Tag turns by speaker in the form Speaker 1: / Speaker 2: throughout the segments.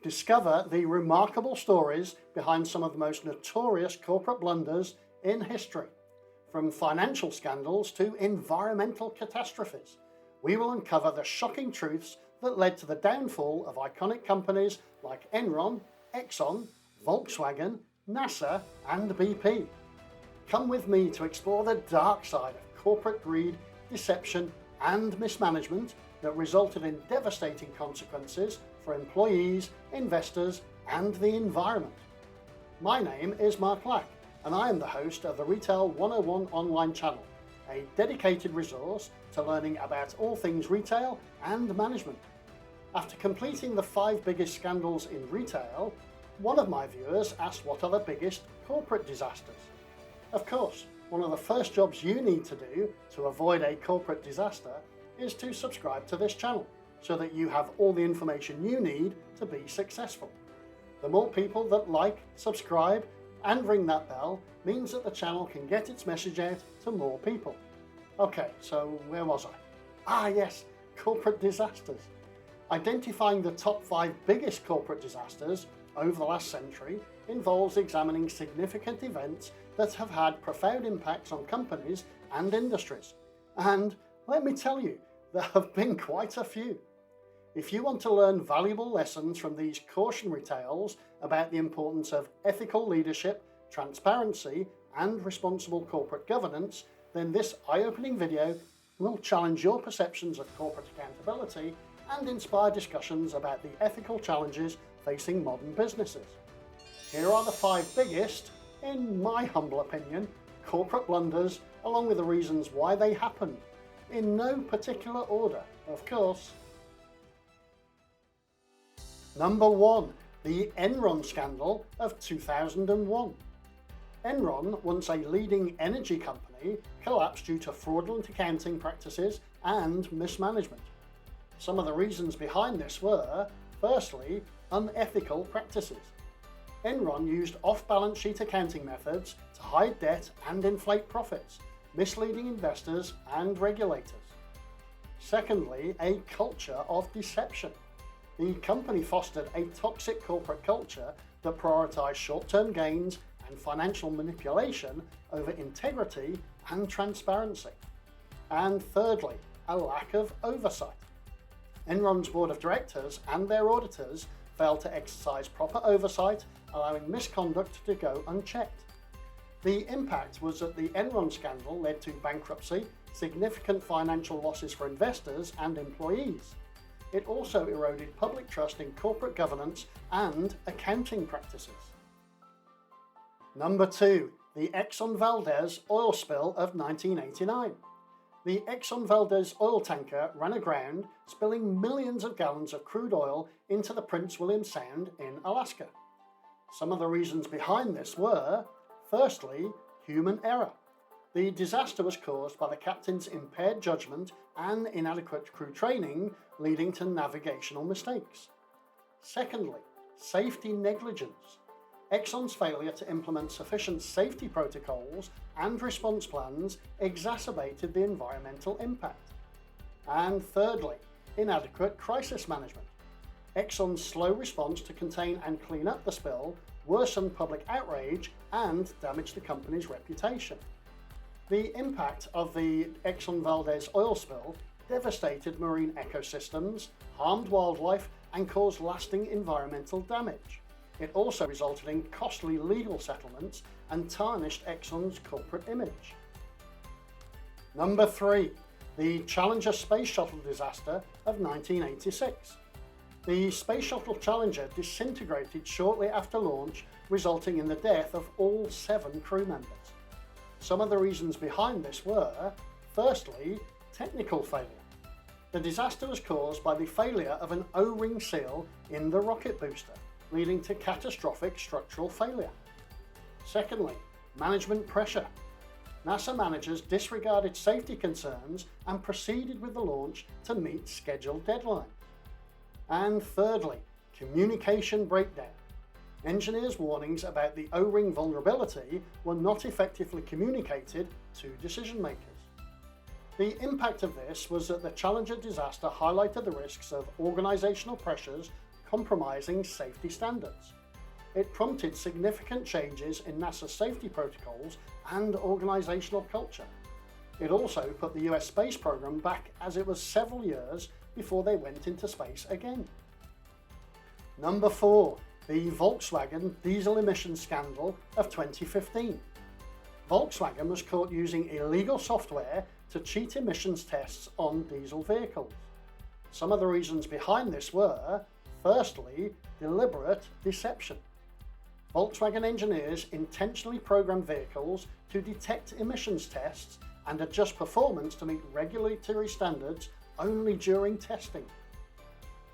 Speaker 1: Discover the remarkable stories behind some of the most notorious corporate blunders in history. From financial scandals to environmental catastrophes, we will uncover the shocking truths that led to the downfall of iconic companies like Enron, Exxon, Volkswagen, NASA, and BP. Come with me to explore the dark side of corporate greed, deception, and mismanagement that resulted in devastating consequences for employees, investors, and the environment. My name is Mark Lack, and I am the host of the Retail 101 online channel, a dedicated resource to learning about all things retail and management. After completing the 5 biggest scandals in retail, one of my viewers asked what are the biggest corporate disasters. Of course, one of the first jobs you need to do to avoid a corporate disaster is to subscribe to this channel so that you have all the information you need to be successful. The more people that like, subscribe, and ring that bell means that the channel can get its message out to more people. Okay, so where was I? Yes, corporate disasters. Identifying the top 5 biggest corporate disasters over the last century involves examining significant events that have had profound impacts on companies and industries. And let me tell you, there have been quite a few. If you want to learn valuable lessons from these cautionary tales about the importance of ethical leadership, transparency, and responsible corporate governance, then this eye-opening video will challenge your perceptions of corporate accountability and inspire discussions about the ethical challenges facing modern businesses. Here are the 5 biggest, in my humble opinion, corporate blunders, along with the reasons why they happened, in no particular order, of course. Number 1. The Enron scandal of 2001. Enron, once a leading energy company, collapsed due to fraudulent accounting practices and mismanagement. Some of the reasons behind this were, firstly, unethical practices. Enron used off-balance sheet accounting methods to hide debt and inflate profits, misleading investors and regulators. Secondly, a culture of deception. The company fostered a toxic corporate culture that prioritized short-term gains and financial manipulation over integrity and transparency. And thirdly, a lack of oversight. Enron's board of directors and their auditors failed to exercise proper oversight, allowing misconduct to go unchecked. The impact was that the Enron scandal led to bankruptcy, significant financial losses for investors and employees. It also eroded public trust in corporate governance and accounting practices. Number 2. The Exxon Valdez oil spill of 1989. The Exxon Valdez oil tanker ran aground, spilling millions of gallons of crude oil into the Prince William Sound in Alaska. Some of the reasons behind this were, firstly, human error. The disaster was caused by the captain's impaired judgment and inadequate crew training, leading to navigational mistakes. Secondly, safety negligence. Exxon's failure to implement sufficient safety protocols and response plans exacerbated the environmental impact. And thirdly, inadequate crisis management. Exxon's slow response to contain and clean up the spill worsened public outrage and damaged the company's reputation. The impact of the Exxon Valdez oil spill devastated marine ecosystems, harmed wildlife, and caused lasting environmental damage. It also resulted in costly legal settlements and tarnished Exxon's corporate image. Number 3. The Challenger Space Shuttle disaster of 1986. The Space Shuttle Challenger disintegrated shortly after launch, resulting in the death of all 7 crew members. Some of the reasons behind this were, firstly, technical failure. The disaster was caused by the failure of an O-ring seal in the rocket booster, leading to catastrophic structural failure. Secondly, management pressure. NASA managers disregarded safety concerns and proceeded with the launch to meet scheduled deadlines. And thirdly, communication breakdown. Engineers' warnings about the O-ring vulnerability were not effectively communicated to decision makers. The impact of this was that the Challenger disaster highlighted the risks of organisational pressures, compromising safety standards. It prompted significant changes in NASA's safety protocols and organizational culture. It also put the US space program back as it was several years before they went into space again. Number 4. The Volkswagen diesel emissions scandal of 2015. Volkswagen was caught using illegal software to cheat emissions tests on diesel vehicles. Some of the reasons behind this were, firstly, deliberate deception. Volkswagen engineers intentionally programmed vehicles to detect emissions tests and adjust performance to meet regulatory standards only during testing.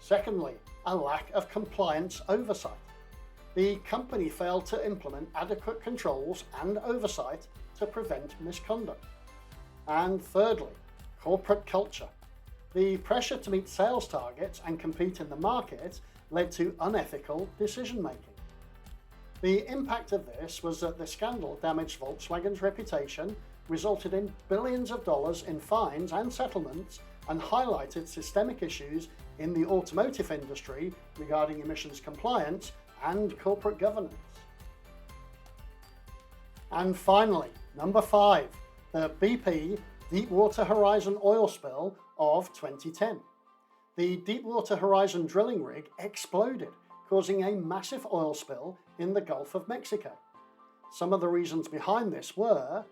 Speaker 1: Secondly, a lack of compliance oversight. The company failed to implement adequate controls and oversight to prevent misconduct. And thirdly, corporate culture. The pressure to meet sales targets and compete in the market led to unethical decision-making. The impact of this was that the scandal damaged Volkswagen's reputation, resulted in billions of dollars in fines and settlements, and highlighted systemic issues in the automotive industry regarding emissions compliance and corporate governance. And finally, number 5, the BP Deepwater Horizon oil spill of 2010. The Deepwater Horizon drilling rig exploded, causing a massive oil spill in the Gulf of Mexico. Some of the reasons behind this were,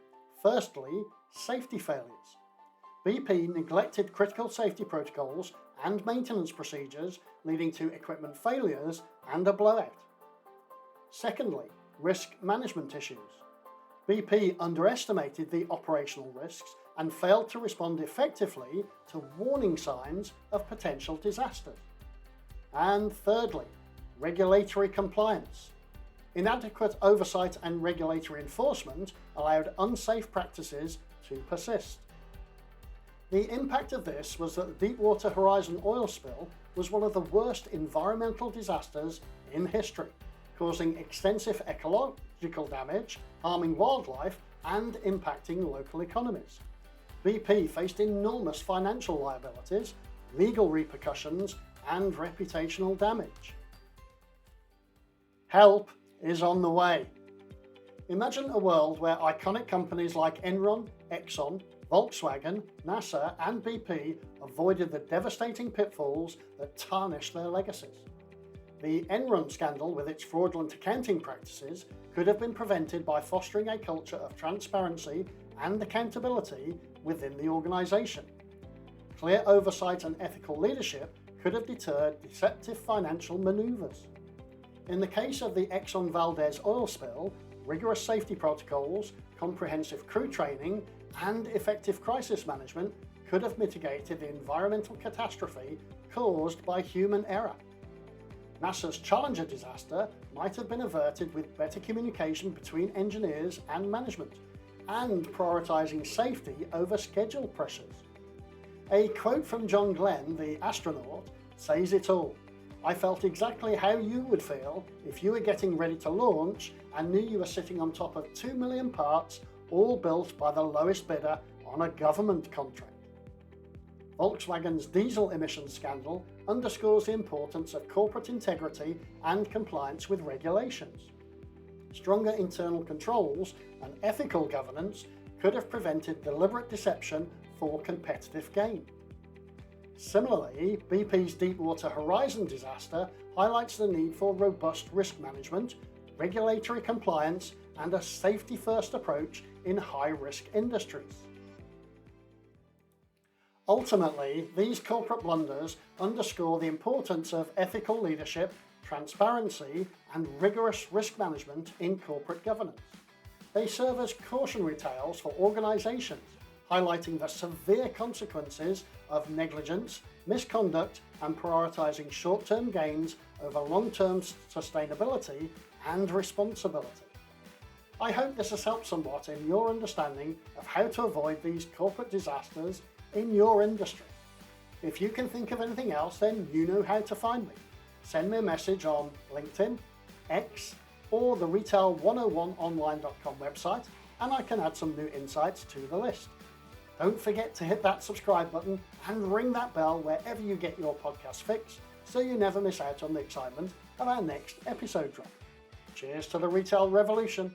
Speaker 1: firstly, safety failures. BP neglected critical safety protocols and maintenance procedures, leading to equipment failures and a blowout. Secondly, risk management issues. BP underestimated the operational risks and failed to respond effectively to warning signs of potential disasters. And thirdly, regulatory compliance. Inadequate oversight and regulatory enforcement allowed unsafe practices to persist. The impact of this was that the Deepwater Horizon oil spill was one of the worst environmental disasters in history, causing extensive ecological damage, harming wildlife, and impacting local economies. BP faced enormous financial liabilities, legal repercussions, and reputational damage. Help is on the way. Imagine a world where iconic companies like Enron, Exxon, Volkswagen, NASA, and BP avoided the devastating pitfalls that tarnish their legacies. The Enron scandal, with its fraudulent accounting practices, could have been prevented by fostering a culture of transparency and accountability within the organisation. Clear oversight and ethical leadership could have deterred deceptive financial manoeuvres. In the case of the Exxon Valdez oil spill, rigorous safety protocols, comprehensive crew training, and effective crisis management could have mitigated the environmental catastrophe caused by human error. NASA's Challenger disaster might have been averted with better communication between engineers and management, and prioritising safety over schedule pressures. A quote from John Glenn, the astronaut, says it all. "I felt exactly how you would feel if you were getting ready to launch and knew you were sitting on top of 2 million parts, all built by the lowest bidder on a government contract." Volkswagen's diesel emissions scandal underscores the importance of corporate integrity and compliance with regulations. Stronger internal controls and ethical governance could have prevented deliberate deception for competitive gain. Similarly, BP's Deepwater Horizon disaster highlights the need for robust risk management, regulatory compliance, and a safety-first approach in high-risk industries. Ultimately, these corporate blunders underscore the importance of ethical leadership, transparency, and rigorous risk management in corporate governance. They serve as cautionary tales for organizations, highlighting the severe consequences of negligence, misconduct, and prioritizing short-term gains over long-term sustainability and responsibility. I hope this has helped somewhat in your understanding of how to avoid these corporate disasters in your industry. If you can think of anything else, then you know how to find me. Send me a message on LinkedIn, X, or the retail101online.com website, and I can add some new insights to the list. Don't forget to hit that subscribe button and ring that bell wherever you get your podcast fix so you never miss out on the excitement of our next episode drop. Cheers to the retail revolution.